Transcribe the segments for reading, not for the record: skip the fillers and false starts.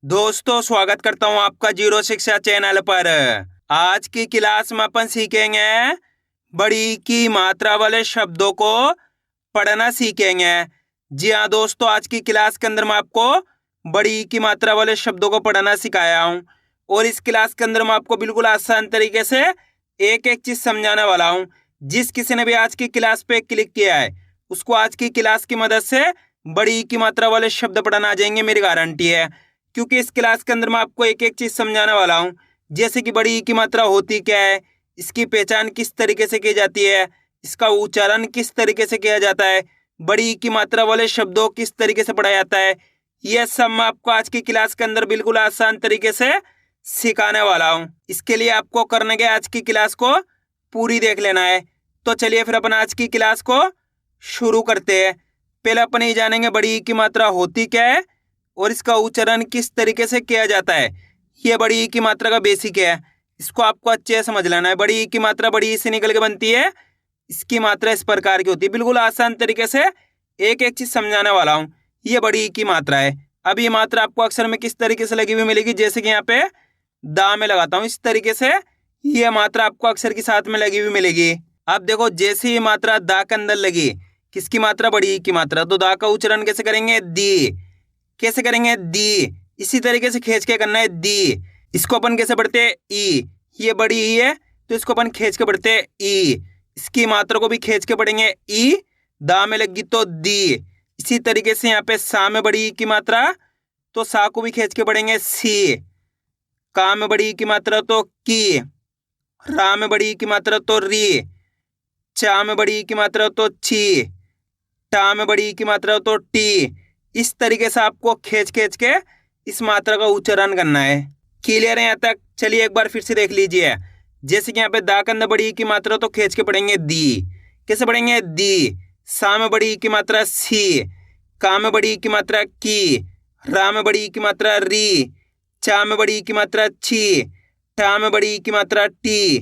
दोस्तों स्वागत करता हूं आपका जीरो शिक्षा चैनल पर। आज की क्लास में अपन सीखेंगे बड़ी की मात्रा वाले शब्दों को पढ़ना सीखेंगे। जी हाँ दोस्तों, आज की क्लास के अंदर मैं आपको बड़ी की मात्रा वाले शब्दों को पढ़ना सिखाया हूं और इस क्लास के अंदर मैं आपको बिल्कुल आसान तरीके से एक एक चीज समझाने वाला हूं। जिस किसी ने भी आज की क्लास पे क्लिक किया है उसको आज की क्लास की मदद से बड़ी की मात्रा वाले शब्द पढ़ना आ जाएंगे, मेरी गारंटी है। क्योंकि इस क्लास के अंदर मैं आपको एक एक चीज समझाने वाला हूँ, जैसे कि बड़ी की मात्रा होती क्या है, इसकी पहचान किस तरीके से की जाती है, इसका उच्चारण किस तरीके से किया जाता है, बड़ी की मात्रा वाले शब्दों किस तरीके से पढ़ा जाता है, यह सब मैं आपको आज की क्लास के अंदर बिल्कुल आसान तरीके से सिखाने वाला हूँ। इसके लिए आपको करने के आज की क्लास को पूरी देख लेना है। तो चलिए फिर अपन आज की क्लास को शुरू करते हैं। पहले अपन ये जानेंगे बड़ी की मात्रा होती क्या है और इसका उच्चारण किस तरीके से किया जाता है। ये बड़ी ई की मात्रा का बेसिक है, इसको आपको अच्छे से समझ लेना है। बड़ी ई की मात्रा बड़ी ई से निकल के बनती है, इसकी मात्रा इस प्रकार की होती है। बिल्कुल आसान तरीके से एक एक चीज समझाने वाला हूँ। ये बड़ी ई की मात्रा है। अब ये मात्रा आपको अक्षर में किस तरीके से लगी हुई मिलेगी, जैसे कि यहाँ पे दा में लगाता हूँ, इस तरीके से ये मात्रा आपको अक्षर के साथ में लगी हुई मिलेगी। अब देखो, जैसे ये मात्रा दा के अंदर लगी, किसकी मात्रा, बड़ी ई की मात्रा, तो दा का उच्चारण कैसे करेंगे, दी। कैसे करेंगे, दी। इसी तरीके से खींच के करना है, दी। इसको अपन कैसे पढ़ते हैं, ई। ये बड़ी ई है तो इसको अपन खींच के पढ़ते हैं, ई। इसकी मात्रा को भी खींच के पढ़ेंगे, ई। दा में लगी तो दी। इसी तरीके से यहाँ पे सा में बड़ी ई की मात्रा, तो सा को भी खींच के पढ़ेंगे, सी। का में बड़ी ई की मात्रा तो की। रा में बड़ी ई की मात्रा तो री। चा में बड़ी ई की मात्रा तो ची। टा में बड़ी ई की मात्रा तो टी। इस तरीके से आपको खींच खींच के इस मात्रा का उच्चारण करना है। क्लियर है यहाँ तक? चलिए एक बार फिर से देख लीजिए। जैसे कि यहाँ पे दा के अंदर बड़ी ई की मात्रा तो खींच के पढ़ेंगे, दी। कैसे पढ़ेंगे, दी। सा में बड़ी ई की मात्रा सी। का में बड़ी ई की मात्रा की। रा में बड़ी ई की मात्रा री। चा में बड़ी ई की मात्रा छी। टा में बड़ी ई की मात्रा टी।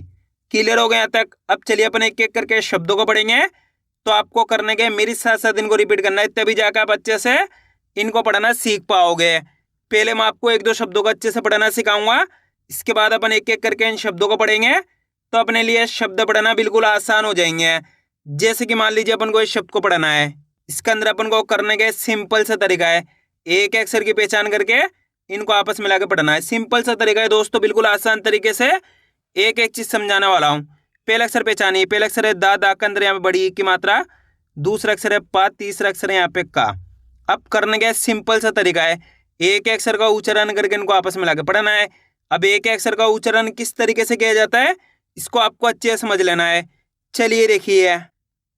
क्लियर हो गया यहाँ तक? अब चलिए अपन एक एक करके शब्दों को पढ़ेंगे। तो आपको करने के मेरे साथ साथ इनको रिपीट करना है, तभी जाकर आप अच्छे से इनको पढ़ना सीख पाओगे। पहले मैं आपको एक दो शब्दों को अच्छे से पढ़ना सिखाऊंगा, इसके बाद अपन एक एक करके इन शब्दों को पढ़ेंगे तो अपने लिए शब्द पढ़ना बिल्कुल आसान हो जाएंगे। जैसे कि मान लीजिए अपन को इस शब्द को पढ़ना है, इसके अंदर अपन को करने के सिंपल सा तरीका है, एक अक्षर की पहचान करके इनको आपस में लाके पढ़ना है। सिंपल सा तरीका है दोस्तों, बिल्कुल आसान तरीके से एक एक चीज समझाने वाला हूँ। पहला अक्षर पहचानिए। पहला अक्षर है दा, दा के अंदर यहाँ पे बड़ी ई की मात्रा। दूसरा अक्षर है पा, तीसरा अक्षर है यहाँ पे का। अब करने का सिंपल सा तरीका है, एक अक्षर का उच्चारण करके इनको आपस में लाके पढ़ना है। अब एक अक्षर का उच्चारण किस तरीके से किया जाता है, इसको आपको अच्छे से समझ लेना है। चलिए देखिए,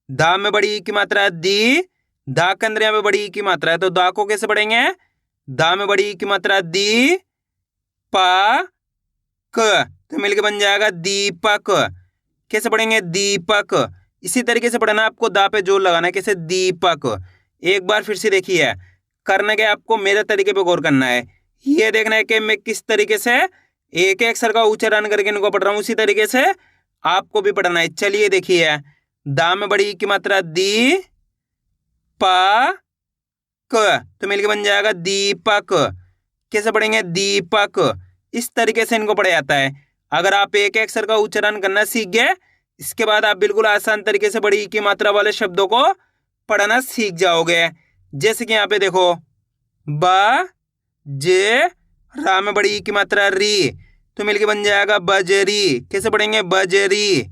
दा में बड़ी ई की मात्रा है दी। दा के अंदर यहाँ पे बड़ी ई की मात्रा है, तो दा को कैसे पढ़ेंगे, दा में बड़ी ई की मात्रा दी। पा क, तो मिलके बन जाएगा दीपक। कैसे पढ़ेंगे, दीपक। इसी तरीके से पढ़ना, आपको दा पे जोर लगाना है, कैसे, दीपक। एक बार फिर से देखिए, करने के आपको मेरे तरीके पे गौर करना है। ये देखना है कि मैं किस तरीके से एक एक अक्षर का उच्चारण करके इनको पढ़ रहा हूँ, उसी तरीके से आपको भी पढ़ना है। चलिए देखिए, दा में बड़ी की मात्रा दी। पा क, तो मिलके बन जाएगा दीपक। कैसे पढ़ेंगे, दीपक। इस तरीके से इनको पढ़ा जाता है। अगर आप एक अक्षर का उच्चारण करना सीख गए, इसके बाद आप बिल्कुल आसान तरीके से बड़ी की मात्रा वाले शब्दों को पढ़ना सीख जाओगे। जैसे कि यहाँ पे देखो, ब जे, रा में बड़ी की मात्रा री, तो मिलके बन जाएगा बजरी। कैसे पढ़ेंगे, बजरी।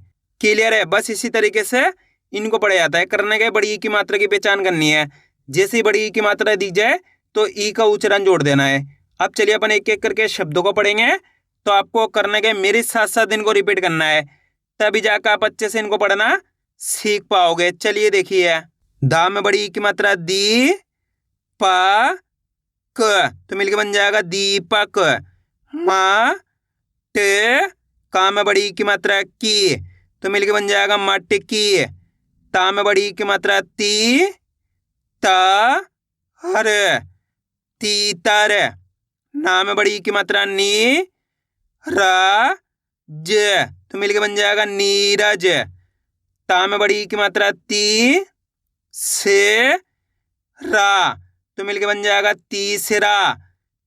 क्लियर है? बस इसी तरीके से इनको पढ़ा जाता है। करने के बड़ी की मात्रा की पहचान करनी है, जैसे ही बड़ी की मात्रा दी जाए तो ई का उच्चारण जोड़ देना है। अब चलिए अपन एक एक करके शब्दों को पढ़ेंगे, तो आपको करने के मेरे साथ साथ इनको रिपीट करना है, तभी जाकर आप अच्छे से इनको पढ़ना सीख पाओगे। चलिए देखिए, दा में बड़ी की मात्रा दी। पा क, तो मिलके बन जाएगा दीपक। मा टे, का में बड़ी की मात्रा की, तो मिलके बन जाएगा मटकी। ता में बड़ी की मात्रा ती। ता हर, तीतर। ना में बड़ी की मात्रा नी। रा ज, तो मिलके बन जाएगा नीरज। ता में बड़ी की मात्रा ती। से रा, तो मिलके बन जाएगा तीसरा।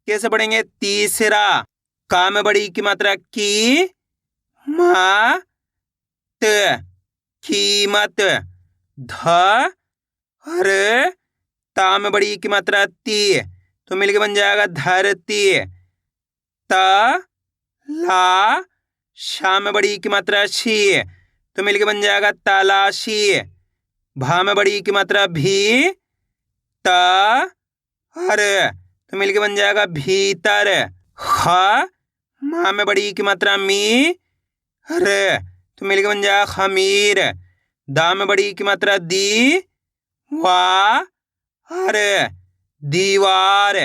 कैसे पढ़ेंगे? तीसरा। का में बड़ी की मात्रा की, मा त, कीमत। ध हर, ता में बड़ी की मात्रा ती, तो मिलके बन जाएगा धरती। त ला, शा में बड़ी की मात्रा शी, तो मिलके बन जाएगा तलाशी। भा में बड़ी की मात्रा भी, त हर, तो मिलके बन जाएगा भीतर। ख, मा में बड़ी की मात्रा मी, र, तो मिलके बन जाएगा खमीर। दा में बड़ी की मात्रा दी, वा हर, दीवार।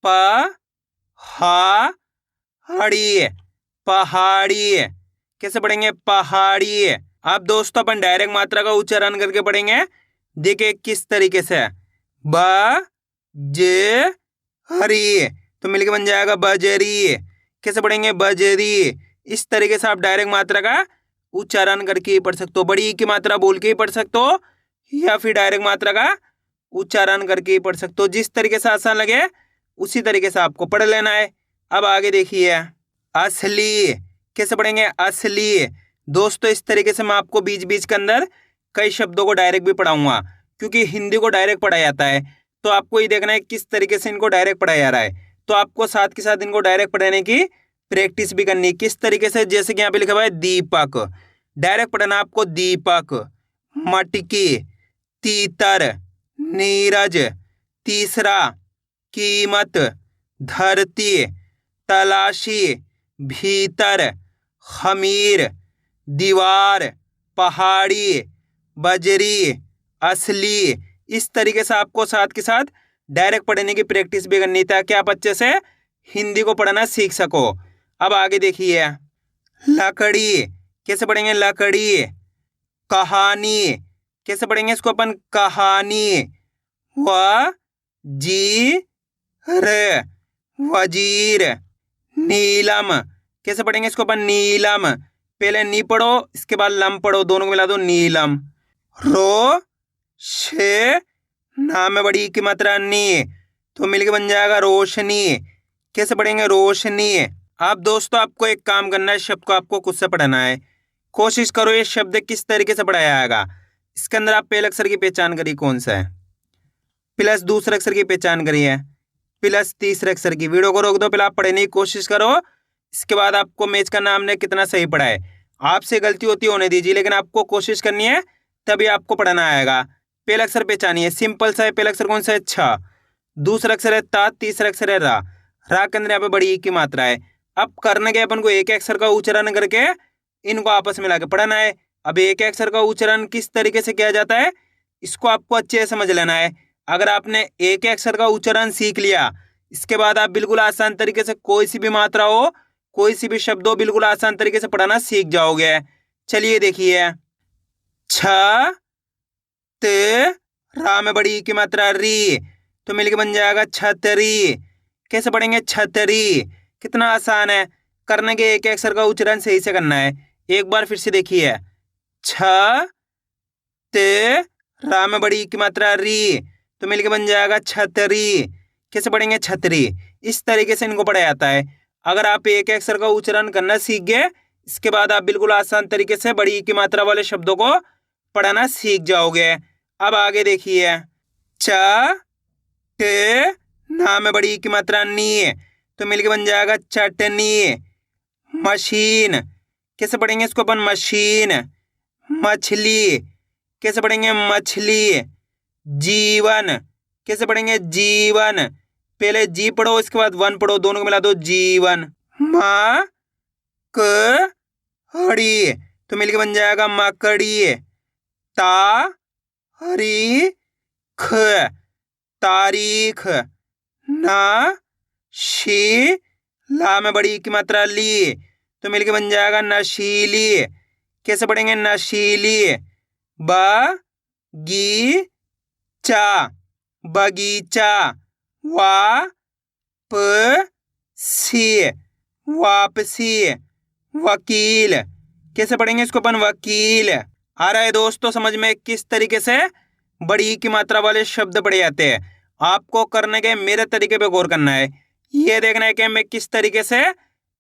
प हा हड़ी, पहाड़ी। कैसे पढ़ेंगे? पहाड़ी। अब दोस्तों अपन डायरेक्ट मात्रा का उच्चारण करके पढ़ेंगे। देखिए किस तरीके से। ब ज हरी, तो मिलके बन जाएगा बजरी। कैसे पढ़ेंगे? बजरी। इस तरीके से आप डायरेक्ट मात्रा का उच्चारण करके ही पढ़ सकते हो। बड़ी की मात्रा बोल के ही पढ़ सकते हो या फिर डायरेक्ट मात्रा का उच्चारण करके ही पढ़ सकते हो। जिस तरीके से आसान लगे उसी तरीके से आपको पढ़ लेना है। अब आगे देखिए, असली। कैसे पढ़ेंगे? असली। दोस्तों इस तरीके से मैं आपको बीच बीच के अंदर कई शब्दों को डायरेक्ट भी पढ़ाऊंगा, क्योंकि हिंदी को डायरेक्ट पढ़ाया जाता है, तो आपको ये देखना है किस तरीके से इनको डायरेक्ट पढ़ाया जा रहा है। तो आपको साथ के साथ इनको डायरेक्ट पढ़ाने की प्रैक्टिस भी करनी है। किस तरीके से? जैसे कि यहाँ पे लिखा हुआ है दीपक, डायरेक्ट पढ़ना आपको दीपक। मटकी, तीतर, नीरज, तीसरा, कीमत, धरती, तलाशी, भीतर, खमीर, दीवार, पहाड़ी, बजरी, असली। इस तरीके से आपको साथ के साथ डायरेक्ट पढ़ने की प्रैक्टिस भी करनी, ताकि आप अच्छे से हिंदी को पढ़ना सीख सको। अब आगे देखिए, लकड़ी। कैसे पढ़ेंगे? लकड़ी। कहानी। कैसे पढ़ेंगे इसको अपन? कहानी। व जी र, वजीर। नीलम। कैसे पढ़ेंगे इसको अपन? नीलम। पहले नी पढ़ो, इसके बाद लम पढ़ो, दोनों को मिला दो, नीलम। रो शे, ना में बड़ी की मात्रा नी, तो मिलके बन जाएगा रोशनी। कैसे पढ़ेंगे? रोशनी। अब दोस्तों आपको एक काम करना है, शब्द को आपको खुद से पढ़ना है। कोशिश करो ये शब्द किस तरीके से पढ़ाया जाएगा। इसके अंदर आप पहले अक्षर की पहचान करिए कौन सा है, प्लस दूसरे अक्षर की पहचान करिए, प्लस तीसरे अक्षर की। वीडियो को रोक दो, पहले आप पढ़ने की कोशिश करो, इसके बाद आपको मैच करना हमने कितना सही पढ़ा है। आपसे गलती होती होने दीजिए, लेकिन आपको कोशिश करनी है, तभी आपको पढ़ना आएगा। पहला अक्षर पहचानिए, सिंपल सा है। पहला अक्षर कौन सा है? छ। दूसरा अक्षर है ता, तीसरा अक्षर है रा। रा के अंदर यहाँ पे बड़ी ई की मात्रा है। अब करने के अपन को एक अक्षर का उच्चारण करके इनको आपस में लाके पढ़ना है। अब एक अक्षर का उच्चारण किस तरीके से किया जाता है, इसको आपको अच्छे से समझ लेना है। अगर आपने एक अक्षर का उच्चारण सीख लिया, इसके बाद आप बिल्कुल आसान तरीके से कोई सी भी मात्रा हो, कोई सी भी शब्द हो, बिल्कुल आसान तरीके से पढ़ना सीख जाओगे। चलिए देखिए, छ, त, रा में बड़ी की मात्रा री, तो मिलके बन जाएगा छतरी। कैसे पढ़ेंगे? छतरी। कितना आसान है। करने के एक अक्षर का उच्चारण सही से करना है। एक बार फिर से देखिए, छ, त, रा में बड़ी की मात्रा री, तो मिलके बन जाएगा छतरी। कैसे पढ़ेंगे? छतरी। इस तरीके से इनको पढ़ा जाता है। अगर आप एक अक्षर का उच्चारण करना सीख गए, इसके बाद आप बिल्कुल आसान तरीके से बड़ी की मात्रा वाले शब्दों को पढ़ना सीख जाओगे। अब आगे देखिए, च, ट, ना में बड़ी की मात्रा नी, तो मिलके बन जाएगा चटनी। मशीन। कैसे पढ़ेंगे इसको अपन? मशीन। मछली। कैसे पढ़ेंगे? मछली। जीवन। कैसे पढ़ेंगे? जीवन। पहले जी पढ़ो, इसके बाद वन पढ़ो, दोनों को मिला दो, जीवन। मा क हड़ी, तो मिलके बन जाएगा मकड़ी। ता हरी ख, तारीख। ना शी, ला में बड़ी की मात्रा ली, तो मिलके बन जाएगा नशीली। कैसे पढ़ेंगे? नशीली। ब गी चा, बगीचा। वा प सी, वापसी। वकील। कैसे पढ़ेंगे इसको अपन? वकील। आ रहा है दोस्तों समझ में किस तरीके से बड़ी की मात्रा वाले शब्द पढ़े जाते हैं। आपको करने के मेरे तरीके पे गौर करना है। ये देखना है कि मैं किस तरीके से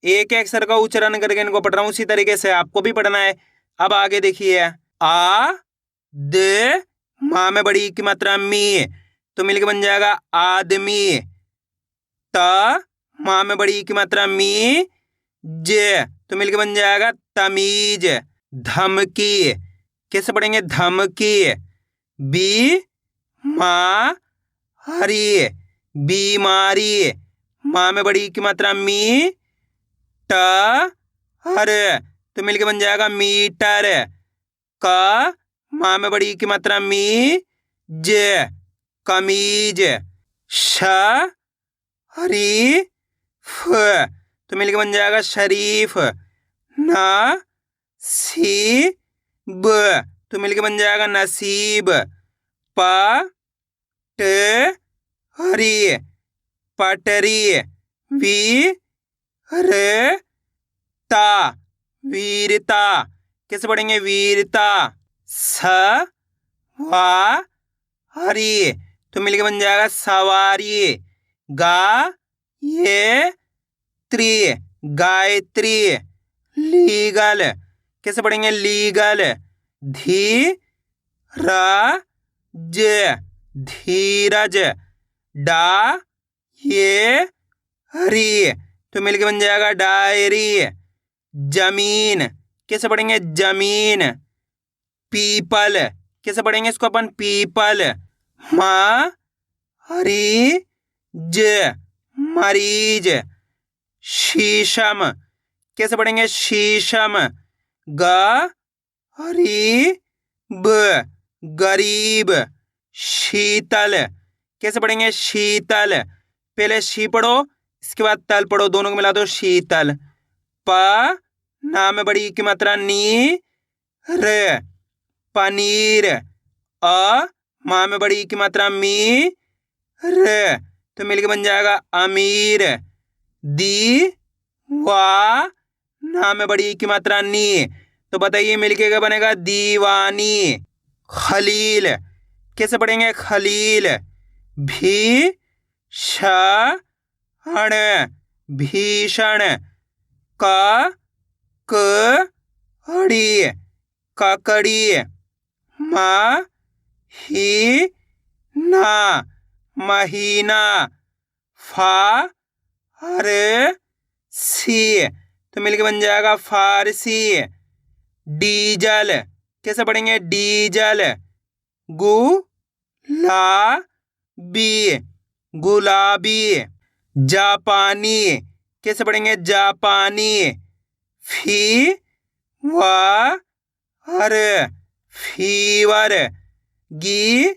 एक अक्षर का उच्चारण करके इनको पढ़ रहा हूँ, उसी तरीके से आपको भी पढ़ना है। अब आगे देखिए, आ द माँ में बड़ी की मात्रा मी, तो मिलके बन जाएगा आदमी। त माँ में बड़ी की मात्रा मी जे, तो मिलके बन जाएगा तमीज। धमकी कैसे पढ़ेंगे, धमकी। बी माँ हरी, बीमारी। माँ में बड़ी की मात्रा मी ट हर, तो मिलके बन जाएगा मीटर। क माँ में बड़ी की मात्रा मी जे, कमीज। श हरी फ, तो मिलके बन जाएगा शरीफ। न सी ब, तो मिलके बन जाएगा नसीब। प ट हरी पटरी। वी र ता वीरता कैसे पढ़ेंगे, वीरता। स वा हरी, तो मिलके बन जाएगा सवारी। गा ये त्री गायत्री। लीगल कैसे पढ़ेंगे, लीगल। धी रा ज धीरज। डा ये हरी, तो मिलके बन जाएगा डायरी। जमीन कैसे पढ़ेंगे, जमीन। पीपल कैसे पढ़ेंगे इसको अपन, पीपल। माँ हरी ज मरीज। शीशम कैसे पढ़ेंगे, शीशम। ग हरी ब गरीब। शीतल कैसे पढ़ेंगे, शीतल। पहले शी पढ़ो, इसके बाद तल पढ़ो, दोनों को मिला दो, शीतल। प ना में बड़ी की मात्रा नी र पनीर। अ माँ में बड़ी की मात्रा मी र, तो मिलके बन जाएगा अमीर। दी वा ना में बड़ी की मात्रा नी, तो बताइए मिलके क्या बनेगा, दीवानी। खलील कैसे पढ़ेंगे, खलील। भी षण भीषण। क कड़ी ककड़ी। म ही ना महीना। फा हर सी, तो मिलके बन जाएगा फारसी। डीजल कैसे पढ़ेंगे, डीजल। गु ला बी गुलाबी। जापानी कैसे पढ़ेंगे, जापानी। फी वा हर फीवर। गी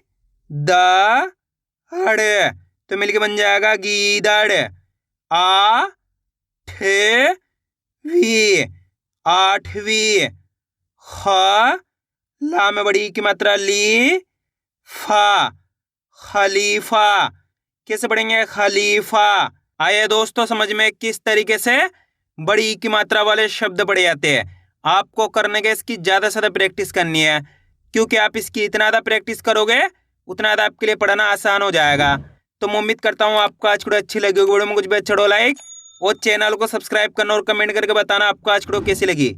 द हड़, तो मिलके बन जाएगा गीदड़। आ ठ वी आठवीं। ख ला में बड़ी की मात्रा ली फा खलीफा कैसे पढ़ेंगे, खलीफा। आइए दोस्तों समझ में किस तरीके से बड़ी की मात्रा वाले शब्द पढ़े जाते हैं। आपको करने के इसकी ज्यादा से ज्यादा प्रैक्टिस करनी है, क्योंकि आप इसकी इतना ज्यादा प्रैक्टिस करोगे उतना ज्यादा आपके लिए पढ़ना आसान हो जाएगा। तो मैं उम्मीद करता हूँ आपको आज वीडियो अच्छी लगी होगी। वीडियो में कुछ भी अच्छा हो लाइक और चैनल को सब्सक्राइब करना और कमेंट करके बताना आपको आज वीडियो कैसी लगी।